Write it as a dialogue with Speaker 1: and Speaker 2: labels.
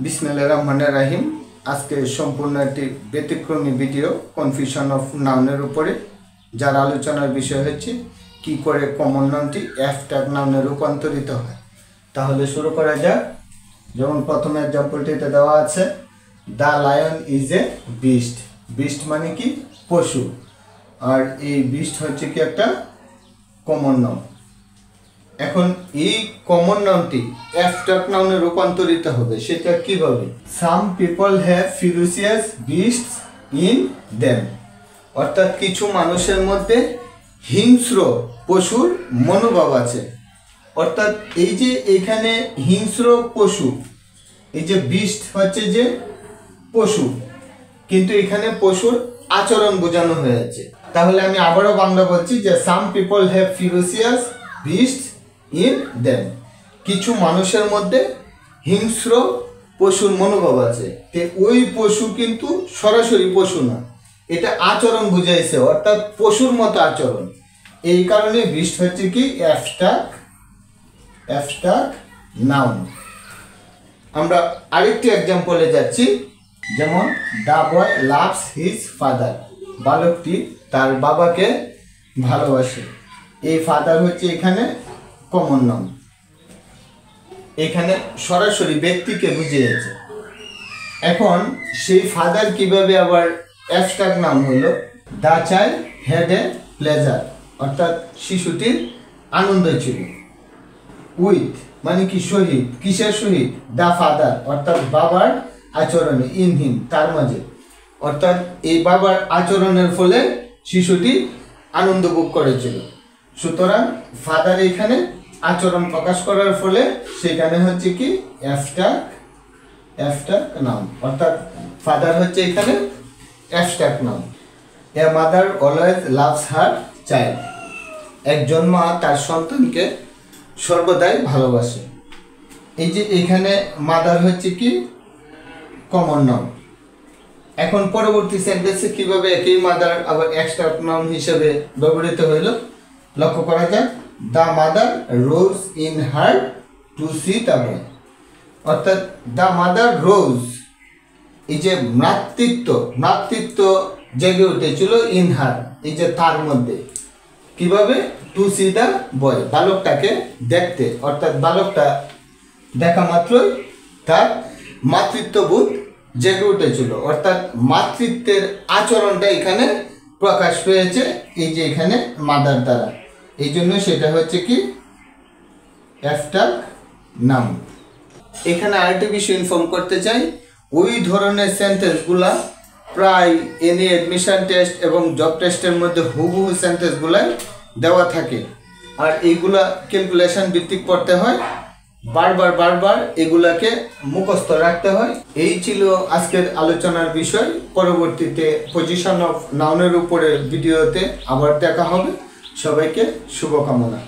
Speaker 1: বিসমিল্লাহির রহমানির রহিম। আজকে সম্পূর্ণ একটি ব্যতিক্রমী ভিডিও কনফিউশন অফ নাউনের উপরে, যার আলোচনার বিষয় হচ্ছে কি করে কমন নাউনটি অ্যাবস্ট্রাক্ট নাউনে রূপান্তরিত হয়। তাহলে শুরু করা যাক। যেমন প্রথমে এক্সাম্পলটিতে দেওয়া আছে, the lion is a beast. Beast মানে কি? পশু। আর এই বিস্ট হচ্ছে কি একটা কমন নাউন। এখন এই কমন নাউনটি অ্যাবস্ট্রাক্ট নাউনে রূপান্তরিত হবে, সেটা কিভাবে? Some people have furious beast's in them, অর্থাৎ কিছু মানুষের মধ্যে হিংস্র পশুর মনোভাব আছে। অর্থাৎ এই যে এখানে হিংস্র পশু, এই যে বিস্ট হচ্ছে যে পশু, কিন্তু এখানে পশুর আচরণ বোঝানো হয়েছে। তাহলে আমি আবারও বাংলা বলছি যে some people have furious beast's in them, কিছু মানুষের মধ্যে হিংস্র পশুর মনোভাব আছে। ওই পশু কিন্তু সরাসরি পশু না, এটা আচরণ বুঝাইছে, অর্থাৎ পশুর মতো আচরণ। এই কারণে বিস্ট হচ্ছে কি অ্যাবস্ট্রাক্ট নাউন। আমরা আরেকটি এক্সাম্পলে যাচ্ছি, যেমন the boy loves his father, বালকটি তার বাবাকে ভালোবাসে। এই ফাদার হচ্ছে এখানে কমন নাউন, এখানে সরাসরি ব্যক্তিকে বুঝিয়েছে। এখন সেই ফাদার কিভাবে আবার অ্যাবস্ট্রাক্ট নাউন হলো? The child had a pleasure, অর্থাৎ শিশুটির আনন্দ ছিল। উইথ মানে কি? সহিত। কিসের সহিত? দ্য ফাদার, অর্থাৎ বাবার আচরণে। ইন হিম, তার মাঝে। অর্থাৎ এই বাবার আচরণের ফলে শিশুটি আনন্দ ভোগ করেছিল। সুতরাং ফাদার এখানে আচরণ প্রকাশ করার ফলে সেখানে হচ্ছে কি অ্যাবস্ট্রাক্ট নাউন, অর্থাৎ ফাদার হচ্ছে এখানে abstract noun. A mother always loves her child, একজন মা তার সন্তানকে সর্বদাই ভালোবাসে। এই যে এখানে মাদার হচ্ছে কি কমন নাউন। এখন পরবর্তী সেন্টেন্সে কিভাবে একই মাদার আবার অ্যাবস্ট্রাক্ট নাউন হিসেবে ব্যবহৃত হইল লক্ষ্য করা যাক। The mother rose in her to see the boy, অর্থাৎ দ্য মাদার রোজ, এই যে মাতৃত্ব জেগে উঠেছিল ইন হার, এই যে তার মধ্যে। কিভাবে? টু সি দ্য বয়, বালকটাকে দেখতে। অর্থাৎ বালকটা দেখা মাত্রই তার মাতৃত্ববোধ জেগে উঠেছিল, অর্থাৎ মাতৃত্বের আচরণটা এখানে প্রকাশ পেয়েছে এই যে এখানে মাদার দ্বারা। এই জন্য সেটা হচ্ছে কি অ্যাবস্ট্রাক্ট নাউন। এখানে আরেকটি বিষয় ইনফর্ম করতে চাই, ওই ধরনের সেন্টেন্সগুলা প্রায় এনি অ্যাডমিশন টেস্ট এবং জব টেস্টের মধ্যে হুবহু সেন্টেন্সগুলাই দেওয়া থাকে। আর এইগুলা ক্যালকুলেশন ভিত্তিক পড়তে হয়, বারবার এগুলাকে মুখস্থ রাখতে হয়। এই ছিল আজকের আলোচনার বিষয়। পরবর্তীতে পজিশন অফ নাউনের উপরে ভিডিওতে আবার দেখা হবে। সবাইকে শুভকামনা।